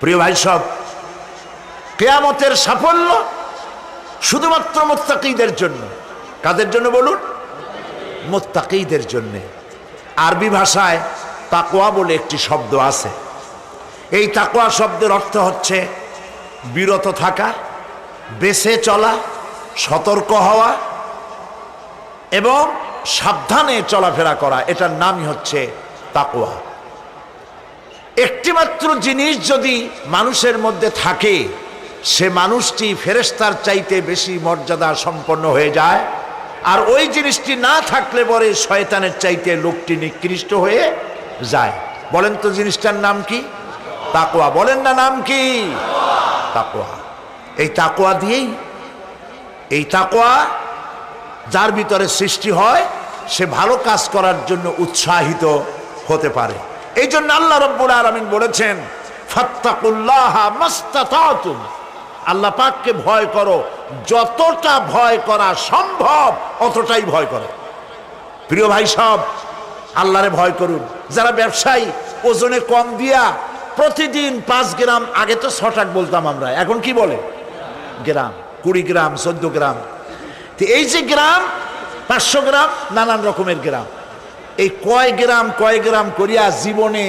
প্রিয় ভাই সব, কিয়ামতের সাফল্য শুধুমাত্র মুত্তাকীদের জন্য। কাদের জন্য বলুন? মুত্তাকীদের জন্য। আরবি ভাষায় তাকওয়া বলে একটি শব্দ আছে। এই তাকওয়া শব্দের অর্থ হচ্ছে বিরত থাকা, বেঁচে চলা, সতর্ক হওয়া এবং সাবধানে চলাফেরা করা। এটার নামই হচ্ছে তাকওয়া। একটিমাত্র জিনিস যদি মানুষের মধ্যে থাকে, সে মানুষটি ফেরেশতার চাইতে বেশি মর্যাদা সম্পন্ন হয়ে যায়। আর ওই জিনিসটি না থাকলে পরে শয়তানের চাইতে লোকটি নিকৃষ্ট হয়ে যায়। বলেন তো জিনিসটার নাম কি? তাকওয়া। বলেন না নাম কি? তাকওয়া। এই তাকওয়া দিয়েই, এই তাকওয়া যার ভিতরে সৃষ্টি হয়, সে ভালো কাজ করার জন্য উৎসাহিত হতে পারে। এই জন্য আল্লাহ রাব্বুল আলামিন বলেছেন, ফাত্তাকুল্লাহা মাস্তাতাতুম। আল্লাহ পাককে ভয় করো, যতটা ভয় করা সম্ভব অতটাই ভয় করো। প্রিয় ভাই সব, আল্লাহরে ভয় করুন। যারা ব্যবসায়ী, ওজনে কম দিয়া প্রতিদিন 5 গ্রাম, আগে তো 6 টাকা বলতাম আমরা, এখন কি বলে? গ্রাম, 20 গ্রাম, 14 গ্রাম। এই যে গ্রাম, 500 গ্রাম, নানান রকমের গ্রাম, এই কয় গ্রাম করিয়া জীবনে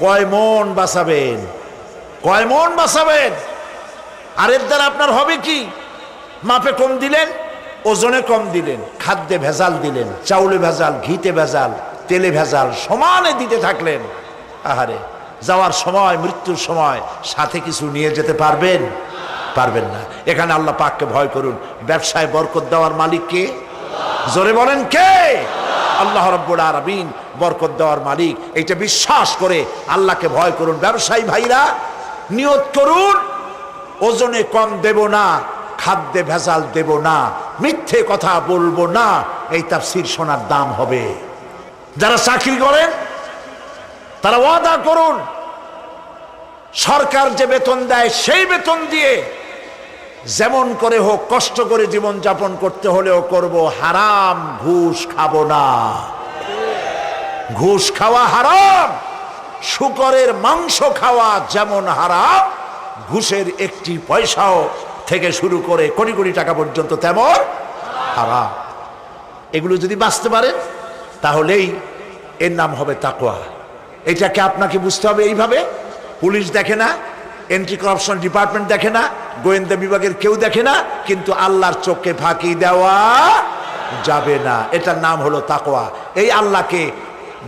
কয় মন বাঁচাবেন? কয় মন বাঁচাবেন? আর এর দ্বারা আপনার হবে কি? মাপে কম দিলেন, ওজনে কম দিলেন, খাদ্যে ভেজাল দিলেন, চাউলে ভেজাল, ঘিতে ভেজাল, তেলে ভেজাল, সমানে দিতে থাকলেন। আহারে, যাওয়ার সময়, মৃত্যুর সময় সাথে কিছু নিয়ে যেতে পারবেন? পারবেন না। এখানে আল্লাহ পাককে ভয় করুন। ব্যবসায় বরকত দেওয়ার মালিক কে? জোরে বলেন কে? আল্লাহ রাব্বুল আলামিন বরকত দেওয়ার মালিক। এইটা বিশ্বাস করে আল্লাহকে ভয় করুন। ব্যবসায়ী ভাইরা নিয়ত করুন, ওজনে কম দেব না, খাদ্যে ভেজাল দেব না, মিথ্যে কথা বলবো না। এই তাফসীর শোনার দাম হবে। যারা চাকরি করেন তারা ওয়াদা করুন, সরকার যে বেতন দেয় সেই বেতন দিয়ে যেমন করে হোক কষ্ট করে জীবন যাপন করতে হলেও করব, হারাম ঘুষ খাবো না। ঘুষ খাওয়া হারাম। শূকরের মাংস খাওয়া যেমন হারাম, ঘুষের একটি পয়সাও থেকে শুরু করে কোটি কোটি টাকা পর্যন্ত তেমন হারাম। এগুলো যদি বাঁচতে পারেন তাহলেই এর নাম হবে তাকওয়া। এটাকে আপনাকে বুঝতে হবে এইভাবে। পুলিশ দেখে না, এন্টি করাপশন ডিপার্টমেন্ট দেখে না, গোয়েন্দা বিভাগের কেউ দেখে না, কিন্তু আল্লাহর চোখে ফাঁকি দেওয়া যাবে না। এটার নাম হলো তাকওয়া। এই আল্লাহকে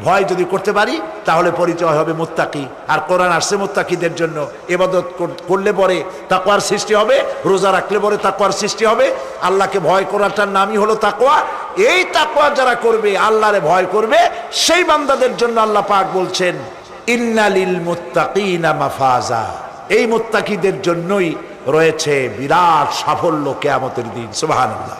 ভয় যদি করতে পারি তাহলে পরিচয় হবে মুত্তাকি। আর কোরআন আসছে মুত্তাকিদের জন্য। ইবাদত করলে পরে তাকওয়ার সৃষ্টি হবে, রোজা রাখলে পরে তাকওয়ার সৃষ্টি হবে। আল্লাহকে ভয় করাটার নামই হলো তাকওয়া। এই তাকওয়া যারা করবে, আল্লাহরে ভয় করবে, সেই বান্দাদের জন্য আল্লাহ পাক বলছেন, ইন্নালিল মুত্তাকিনা মাফাজা। এই মুত্তাকিদের জন্যই রয়েছে বিরাট সাফল্য কিয়ামতের দিন। সুবহানাল্লাহ।